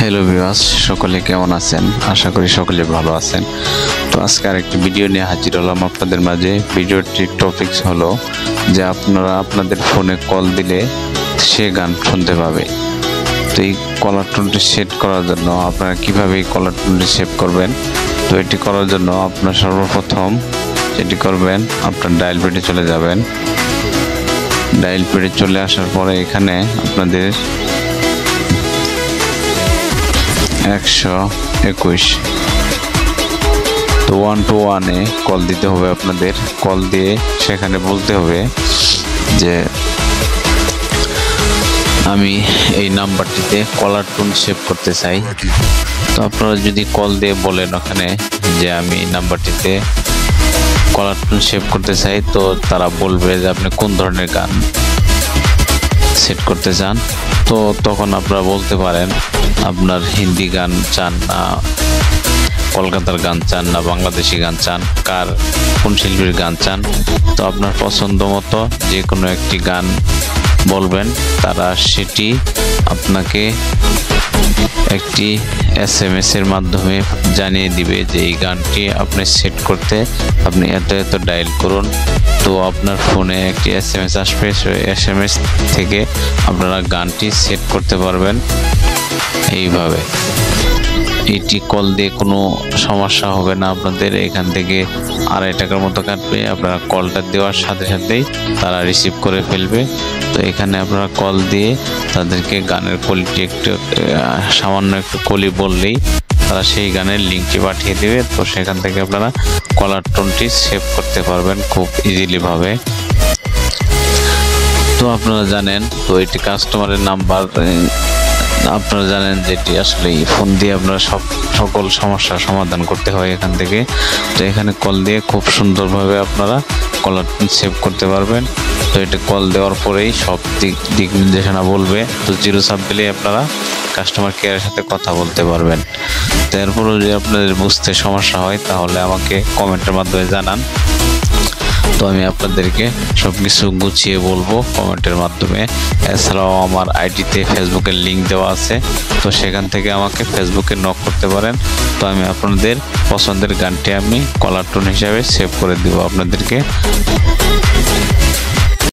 Hello viewers, সকলে কেমন আছেন? আশা করি সকলে ভালো আছেন। তো আজকে আরেকটি ভিডিও নিয়ে হাজির হলাম আপনাদের মাঝে। ভিডিওটির টপিকস হলো যে আপনারা আপনাদের ফোনে কল দিলে সে গান শুনতে পাবে। তো এই কলার টোনটি সেট করার জন্য আপনারা কিভাবে এই কলার টোনটি সেভ করবেন, তো এটি করার জন্য আপনারা সর্বপ্রথম যেটি করবেন, আপনার ডায়াল প্যাডে চলে যাবেন। ডায়াল প্যাডে চলে আসার পরে এখানে আপনাদের 121 তো 121-এ কল দিতে হবে। আপনাদের কল দিয়ে সেখানে বলতে হবে যে আমি এই নাম্বারটিতে কলার টোন সেভ করতে চাই। তো আপনারা যদি কল দিয়ে বলেন ওখানে যে আমি এই নাম্বারটিতে কলার টোন সেভ করতে চাই, তো তারা বলবে যে আপনি কোন ধরনের গান সেট করতে চান। তো তখন আপনারা বলতে পারেন আপনার হিন্দি গান চান, না কলকাতার গান চান, না বাংলাদেশি গান চান, কোন শিল্পীর গান চান। তো আপনার পছন্দ মতো যে কোনো একটি গান বলবেন, তারা সেটি আপনাকে একটি SMS এর মাধ্যমে জানিয়ে দিবে যে এই গানটি আপনি সেট করতে আপনি এত এত ডায়াল করুন। তো আপনার ফোনে একটি SMS আসবে, সেই SMS থেকে আপনারা গানটি সেট করতে পারবেন। এইভাবে এটি কল দিয়ে কোনো সমস্যা হবে না আপনাদের। এখান থেকে 2.5 টাকার মতো কাটবে। আপনারা কলটা দেওয়ার সাথে সাথেই তারা রিসিভ করে ফেলবে। তো এখানে আপনারা কল দিয়ে তাদেরকে গানের কলিটি সামান্য একটু কলি বললেই তারা সেই গানের লিঙ্কটি পাঠিয়ে দেবে। তো সেখান থেকে আপনারা কলার টোনটি সেভ করতে পারবেন খুব ইজিলি ভাবে। তো আপনারা জানেন, তো এটি কাস্টমারের নাম্বার, আপনারা জানেন যেটি আসলে ফোন দিয়ে আপনারা সকল সমস্যার সমাধান করতে হয় এখান থেকে। তো এখানে কল দিয়ে খুব সুন্দরভাবে আপনারা কলার টোন সেভ করতে পারবেন। তো এটা কল দেওয়ার পরেই সব দিক নির্দেশনা বলবে। তো 0 চাপ দিলেই আপনারা কাস্টমার কেয়ারের সাথে কথা বলতে পারবেন। তো এরপরও যদি আপনাদের বুঝতে সমস্যা হয় তাহলে আমাকে কমেন্টের মাধ্যমে জানান। তো আমি আপনাদেরকে সব কিছু গুছিয়ে বলবো কমেন্টের মাধ্যমে। এছাড়াও আমার আইডিতে ফেসবুকের লিঙ্ক দেওয়া আছে, তো সেখান থেকে আমাকে ফেসবুকে নক করতে পারেন। তো আমি আপনাদের পছন্দের গানটি আমি কলার টোন হিসাবে সেভ করে দেবো আপনাদেরকে।